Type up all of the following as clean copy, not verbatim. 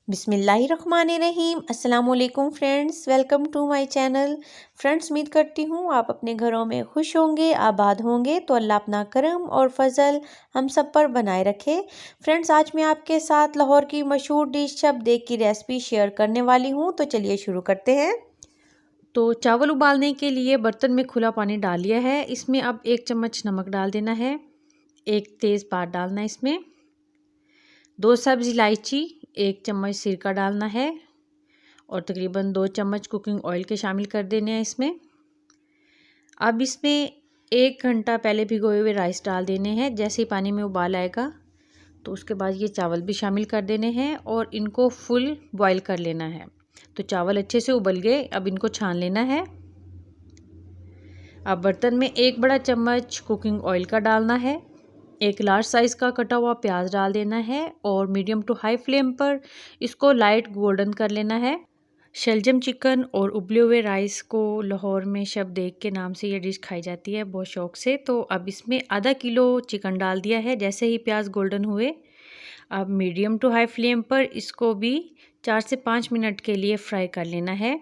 बिस्मिल्लाहिर्रहमानिर्रहीम। अस्सलाम वालेकुम friends, welcome to my channel. Friends, उम्मीद करती हूँ आप अपने घरों में खुश होंगे, आबाद होंगे। तो अल्लाह अपना करम और फजल हम सब पर बनाए रखे। फ्रेंड्स, आज मैं आपके साथ लाहौर की मशहूर डिश शबदेग की रेसिपी शेयर करने वाली हूँ। तो चलिए शुरू करते हैं। तो चावल उबालने के लिए बर्तन में खुला पानी डाल लिया है। इसमें अब 1 चम्मच नमक डाल देना है, 1 तेज़पात डालना है, इसमें 2 सब्ज़ इलायची, 1 चम्मच सिरका डालना है और तकरीबन 2 चम्मच कुकिंग ऑयल के शामिल कर देने हैं इसमें। अब इसमें 1 घंटा पहले भिगोए हुए राइस डाल देने हैं। जैसे ही पानी में उबाल आएगा तो उसके बाद ये चावल भी शामिल कर देने हैं और इनको फुल बॉईल कर लेना है। तो चावल अच्छे से उबल गए, अब इनको छान लेना है। अब बर्तन में 1 बड़ा चम्मच कुकिंग ऑयल का डालना है, 1 लार्ज साइज़ का कटा हुआ प्याज डाल देना है और मीडियम टू हाई फ्लेम पर इसको लाइट गोल्डन कर लेना है। शलजम चिकन और उबले हुए राइस को लाहौर में शबदेग के नाम से ये डिश खाई जाती है बहुत शौक़ से। तो अब इसमें आधा किलो चिकन डाल दिया है। जैसे ही प्याज गोल्डन हुए, अब मीडियम टू हाई फ्लेम पर इसको भी 4 से 5 मिनट के लिए फ्राई कर लेना है।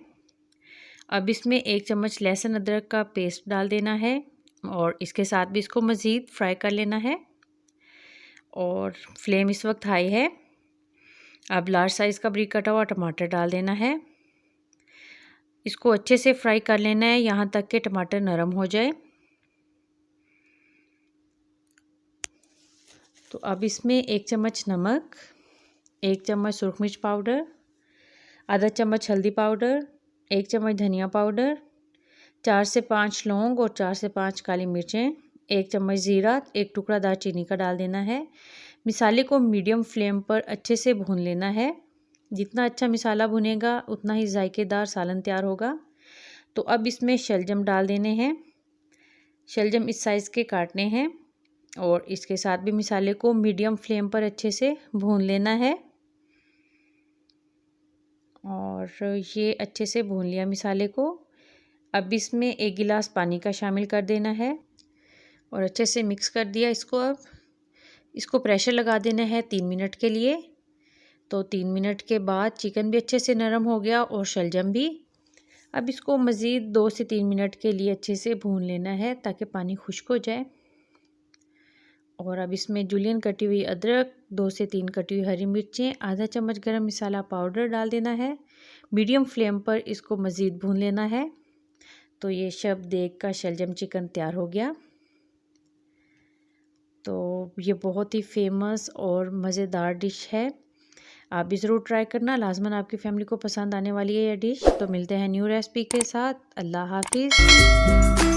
अब इसमें 1 चम्मच लहसुन अदरक का पेस्ट डाल देना है और इसके साथ भी इसको मज़ीद फ्राई कर लेना है और फ्लेम इस वक्त हाई है। अब लार्ज साइज़ का बारीक कटा हुआ टमाटर डाल देना है। इसको अच्छे से फ्राई कर लेना है यहाँ तक कि टमाटर नरम हो जाए। तो अब इसमें 1 चम्मच नमक, 1 चम्मच सुरख मिर्च पाउडर, आधा चम्मच हल्दी पाउडर, 1 चम्मच धनिया पाउडर, 4 से 5 लौंग और 4 से 5 काली मिर्चें, 1 चम्मच ज़ीरा, 1 टुकड़ा दालचीनी का डाल देना है। मिसाले को मीडियम फ्लेम पर अच्छे से भून लेना है। जितना अच्छा मिसाला भुनेगा उतना ही जायकेदार सालन तैयार होगा। तो अब इसमें शलजम डाल देने हैं। शलजम इस साइज़ के काटने हैं और इसके साथ भी मिसाले को मीडियम फ्लेम पर अच्छे से भून लेना है। और ये अच्छे से भून लिया मिसाले को। अब इसमें 1 गिलास पानी का शामिल कर देना है और अच्छे से मिक्स कर दिया इसको। अब इसको प्रेशर लगा देना है 3 मिनट के लिए। तो 3 मिनट के बाद चिकन भी अच्छे से नरम हो गया और शलजम भी। अब इसको मज़ीद 2 से 3 मिनट के लिए अच्छे से भून लेना है ताकि पानी खुश्क हो जाए। और अब इसमें जूलियन कटी हुई अदरक, 2 से 3 कटी हुई हरी मिर्चें, आधा चम्मच गरम मसाला पाउडर डाल देना है। मीडियम फ्लेम पर इसको मज़ीद भून लेना है। तो ये शबदेग का शलजम चिकन तैयार हो गया। तो ये बहुत ही फेमस और मज़ेदार डिश है, आप भी ज़रूर ट्राई करना। लाज़मन आपकी फैमिली को पसंद आने वाली है ये डिश। तो मिलते हैं न्यू रेसिपी के साथ। अल्लाह हाफिज़।